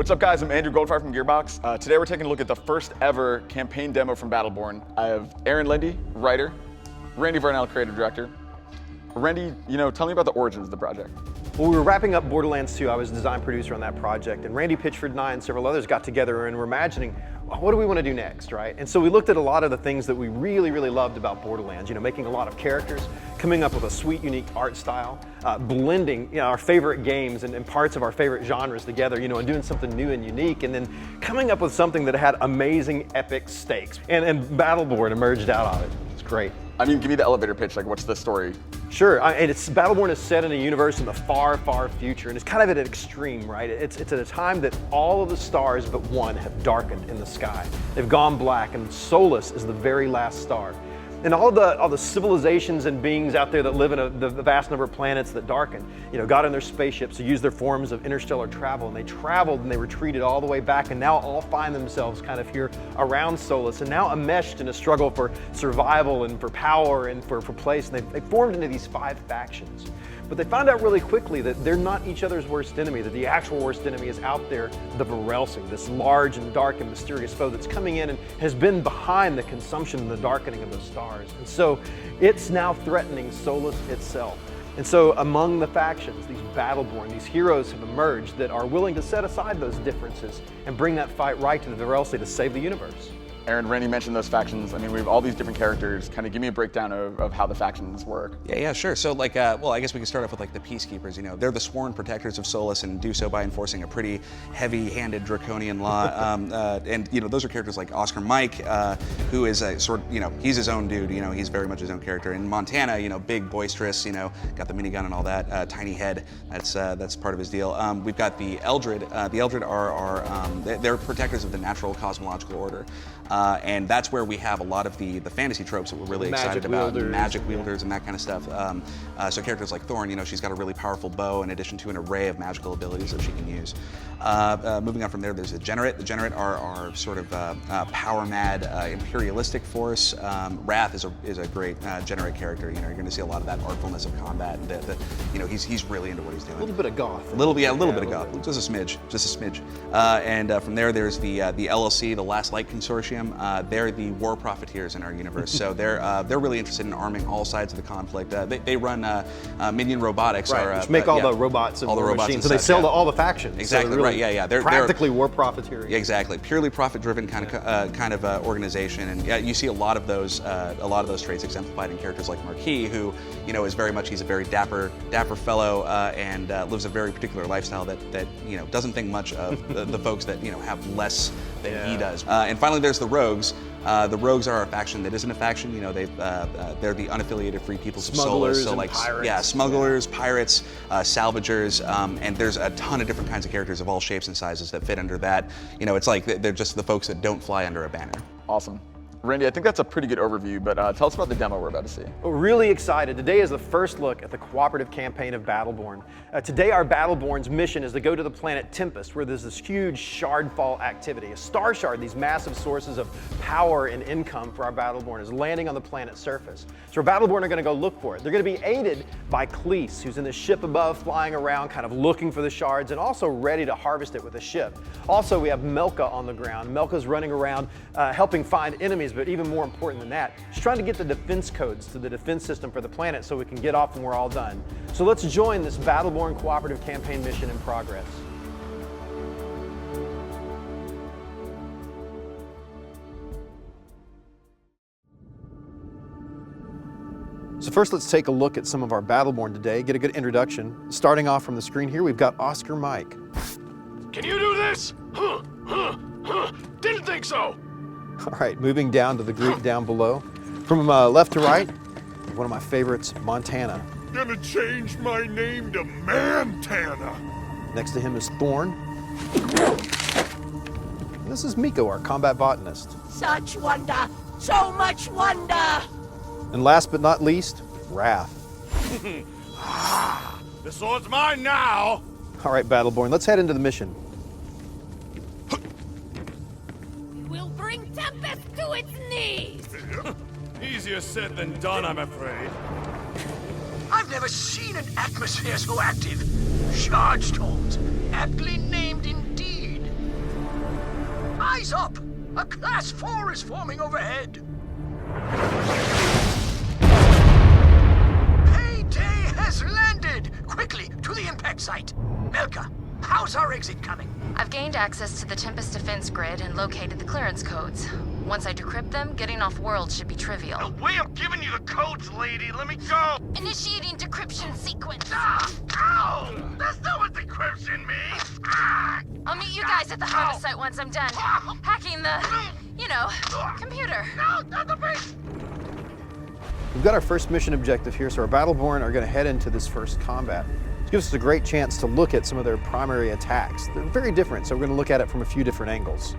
What's up, guys? I'm Andrew Goldfire from Gearbox. Today we're taking a look at the first ever campaign demo from Battleborn. I have Aaron Lindy, writer, Randy Vernell, creative director. Randy, tell me about the origins of the project. Well, we were wrapping up Borderlands 2. I was design producer on that project, and Randy Pitchford and I and several others got together and were imagining, well, what do we want to do next, right? And so we looked at a lot of the things that we really, really loved about Borderlands, making a lot of characters, coming up with a sweet, unique art style, blending our favorite games and parts of our favorite genres together, and doing something new and unique, and then coming up with something that had amazing, epic stakes. And Battleborn emerged out of it. It's great. Give me the elevator pitch, what's the story? Sure, and Battleborn is set in a universe in the far, far future, and it's kind of at an extreme, right? It's at a time that all of the stars but one have darkened in the sky. They've gone black, and Solus is the very last star. And all the civilizations and beings out there that live in the vast number of planets that darken, got in their spaceships to use their forms of interstellar travel, and they traveled and they retreated all the way back, and now all find themselves kind of here around Solus, and now enmeshed in a struggle for survival and for power and for place. And they formed into these 5 factions. But they found out really quickly that they're not each other's worst enemy, that the actual worst enemy is out there, the Varelsi, this large and dark and mysterious foe that's coming in and has been behind the consumption and the darkening of the stars. And so it's now threatening Solus itself. And so among the factions, these Battleborn, these heroes have emerged that are willing to set aside those differences and bring that fight right to the Varelsi to save the universe. Aaron, Randy mentioned those factions. We have all these different characters. Kind of give me a breakdown of how the factions work. Yeah, sure. So well, I guess we can start off with the Peacekeepers. They're the sworn protectors of Solus and do so by enforcing a pretty heavy-handed draconian law. And those are characters like Oscar Mike, who is a he's his own dude. He's very much his own character. In Montana, big, boisterous, got the minigun and all that, tiny head. That's part of his deal. We've got the Eldred. The Eldred they're protectors of the natural cosmological order. And that's where we have a lot of the fantasy tropes that we're really excited about, magic wielders and that kind of stuff. So characters like Thorn, she's got a really powerful bow in addition to an array of magical abilities that she can use. Moving on from there, there's the Generate. The Generate are sort of power-mad, imperialistic force. Wrath is a great Generate character. You're going to see a lot of that artfulness of combat. He's really into what he's doing. A little bit of goth. A little bit of goth. Just a smidge. And from there, there's the LLC, the Last Light Consortium. They're the war profiteers in our universe, so they're really interested in arming all sides of the conflict. They run Minion Robotics, right, which make all the robots and all the machines, so they sell to all the factions. Exactly, so really right. They're practically war profiteering. Exactly, purely profit-driven kind of organization, and you see a lot of those traits exemplified in characters like Marquis, who is very much, he's a very dapper fellow and lives a very particular lifestyle that doesn't think much of the folks that have less than he does. And finally, there's the Rogues. The Rogues are a faction that isn't a faction. They're the unaffiliated free peoples of Solus. So pirates. Smugglers, pirates, salvagers, and there's a ton of different kinds of characters of all shapes and sizes that fit under that. It's like they're just the folks that don't fly under a banner. Awesome. Randy, I think that's a pretty good overview, but tell us about the demo we're about to see. We're really excited. Today is the first look at the cooperative campaign of Battleborn. Today, our Battleborn's mission is to go to the planet Tempest, where there's this huge shardfall activity. A star shard, these massive sources of power and income for our Battleborn, is landing on the planet's surface. So our Battleborn are going to go look for it. They're going to be aided by Cleese, who's in the ship above, flying around, kind of looking for the shards, and also ready to harvest it with a ship. Also, we have Melka on the ground. Melka's running around, helping find enemies, but even more important than that, she's trying to get the defense codes to the defense system for the planet so we can get off when we're all done. So let's join this Battleborn cooperative campaign mission in progress. So first, let's take a look at some of our Battleborn today, get a good introduction. Starting off from the screen here, we've got Oscar Mike. Can you do this? Didn't think so. All right, moving down to the group down below. From left to right, one of my favorites, Montana. Gonna change my name to Mantana. Next to him is Thorn. And this is Miko, our combat botanist. Such wonder, so much wonder. And last but not least, Wrath. The sword's mine now. All right, Battleborn, let's head into the mission. We'll bring Tempest to its knees. Easier said than done, I'm afraid. I've never seen an atmosphere so active. Shard storms, aptly named indeed. Ease up! A Class 4 is forming overhead! Payday has landed! Quickly, to the impact site! Melka, how's our exit coming? I've gained access to the Tempest defense grid and located the clearance codes. Once I decrypt them, getting off world should be trivial. The way I'm giving you the codes, lady, let me go! Initiating decryption sequence. Ah! Ow! That's not what decryption means! Ah! I'll meet you guys at the harvest site once I'm done. Hacking the, computer. No, not the face! We've got our first mission objective here, so our Battleborn are going to head into this first combat. It gives us a great chance to look at some of their primary attacks. They're very different, so we're going to look at it from a few different angles.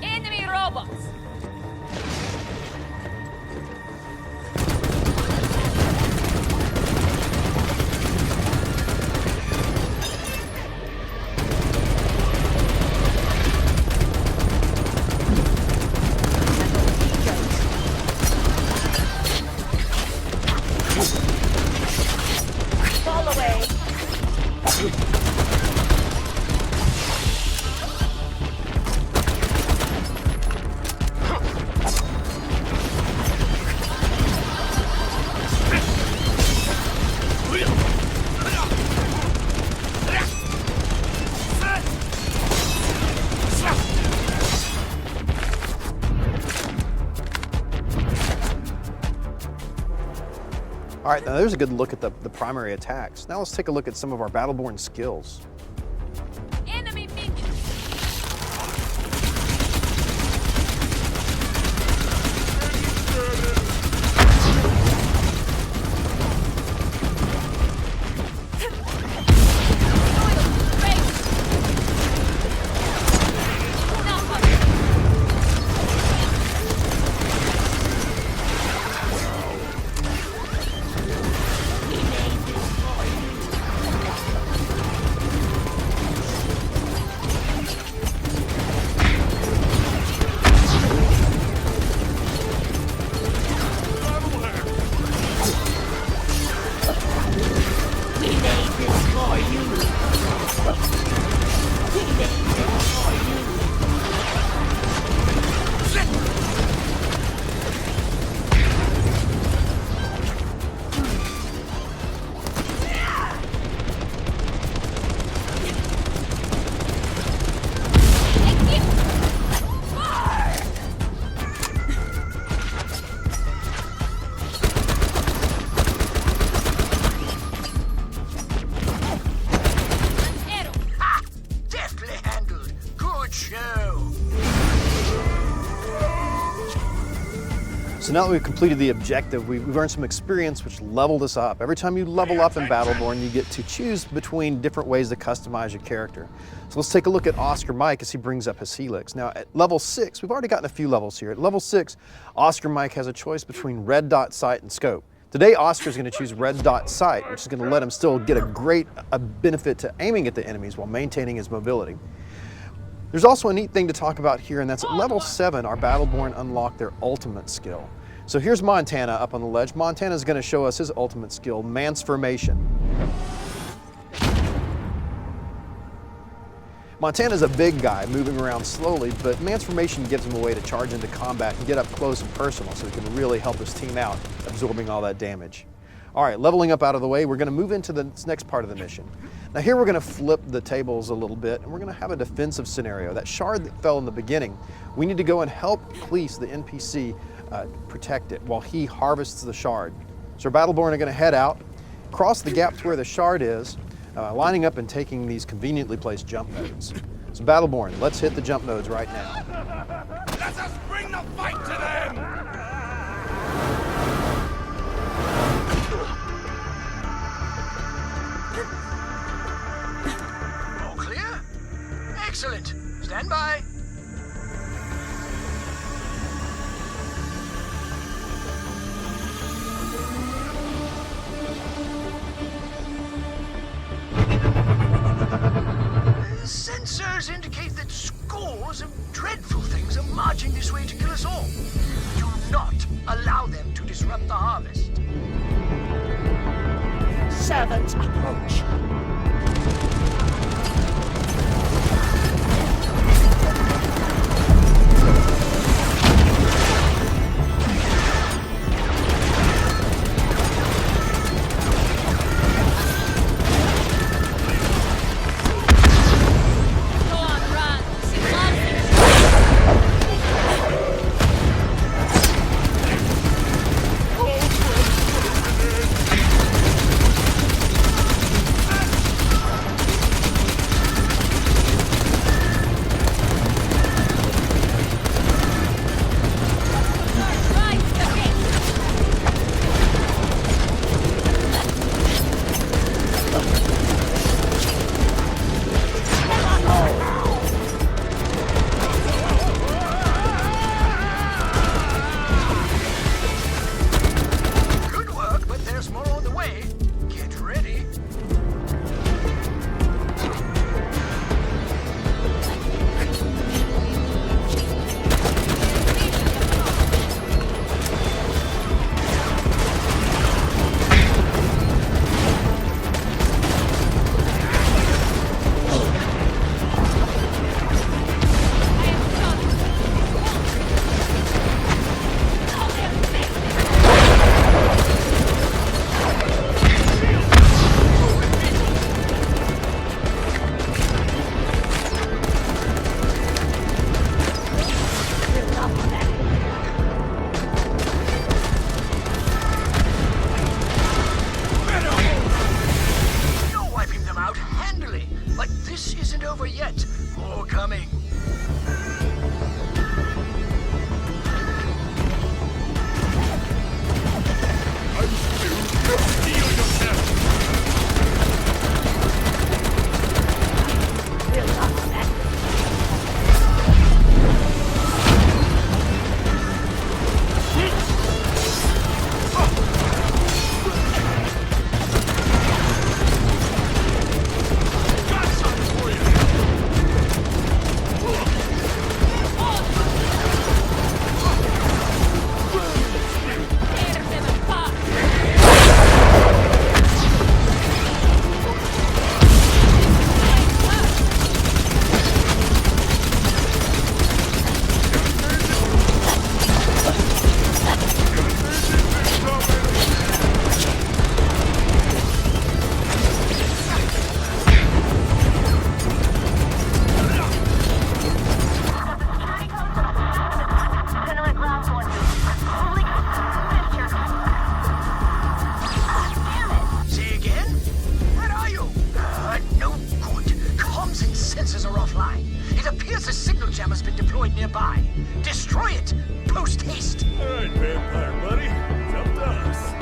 Enemy robots. Fall away. All right, now there's a good look at the primary attacks. Now let's take a look at some of our Battleborn skills. Enemy minions. Deftly handled. Good show. So now that we've completed the objective, we've earned some experience which leveled us up. Every time you level up in Battleborn, you get to choose between different ways to customize your character. So let's take a look at Oscar Mike as he brings up his Helix. Now at level 6, we've already gotten a few levels here. At level 6, Oscar Mike has a choice between red dot sight and scope. Today, Oscar's going to choose red dot sight, which is going to let him still get a great benefit to aiming at the enemies while maintaining his mobility. There's also a neat thing to talk about here, and that's at level 7, our Battleborn unlock their ultimate skill. So here's Montana up on the ledge. Montana's going to show us his ultimate skill, Mansformation. Montana's a big guy moving around slowly, but Mansformation gives him a way to charge into combat and get up close and personal so he can really help his team out, absorbing all that damage. All right, leveling up out of the way, we're going to move into the next part of the mission. Now here we're going to flip the tables a little bit, and we're going to have a defensive scenario. That shard that fell in the beginning, we need to go and help Police, the NPC, protect it while he harvests the shard. So our Battleborn are going to head out, cross the gap to where the shard is, lining up and taking these conveniently placed jump nodes. So Battleborn, let's hit the jump nodes right now. Let us bring the fight to them! All clear? Excellent. Stand by. Sensors indicate that scores of dreadful things are marching this way to kill us all. Do not allow them to disrupt the harvest. servants approach. nearby. Destroy it! Post haste! All right, vampire buddy. It's up to us.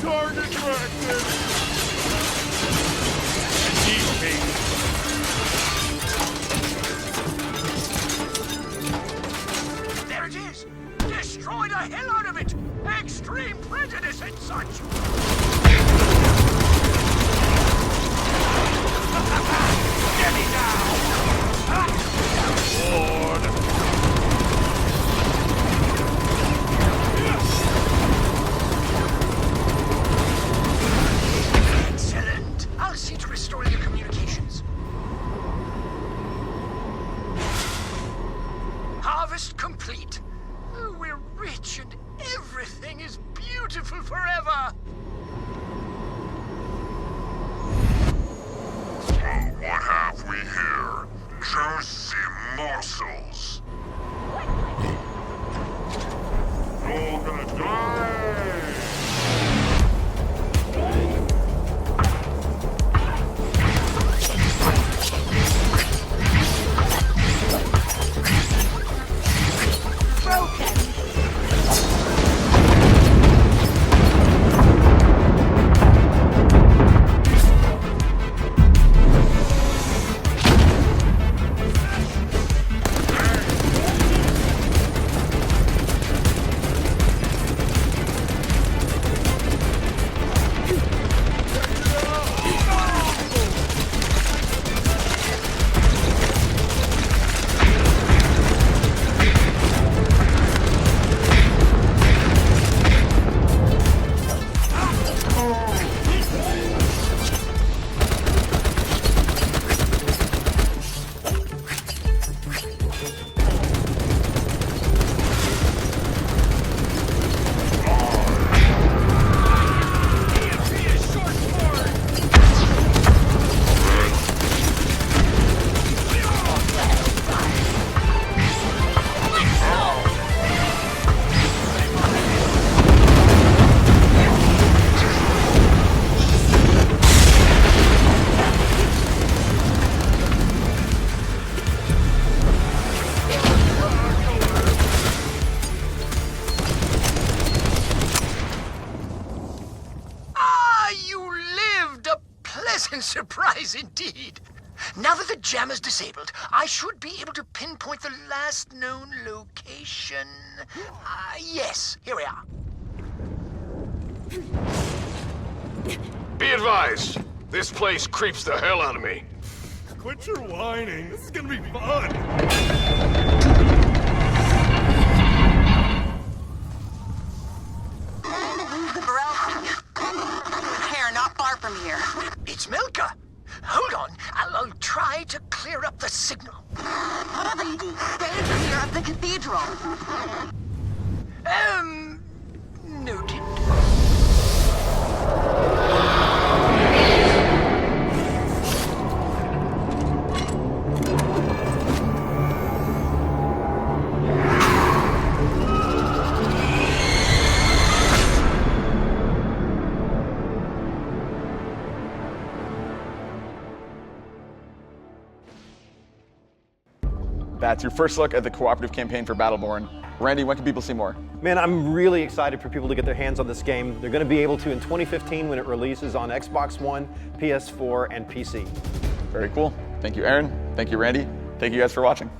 Target practice! There it is! Destroy the hell out of it! Extreme prejudice and such! Get me down! Lord! Excellent! I'll see to restoring your communications. Harvest complete. Oh, we're rich and everything is beautiful forever. So what have we here? Juicy morsels. You're all gonna die! surprise indeed. Now that the jam is disabled, I should be able to pinpoint the last known location. Yes, here we are. Be advised, this place creeps the hell out of me. Quit your whining. This is gonna be fun. Here, not far from here. It's Milka. Hold on, I'll try to clear up the signal. Lady, stay clear of the cathedral. Noted. That's your first look at the cooperative campaign for Battleborn. Randy, when can people see more? Man, I'm really excited for people to get their hands on this game. They're going to be able to in 2015 when it releases on Xbox One, PS4, and PC. Very cool. Thank you, Aaron. Thank you, Randy. Thank you guys for watching.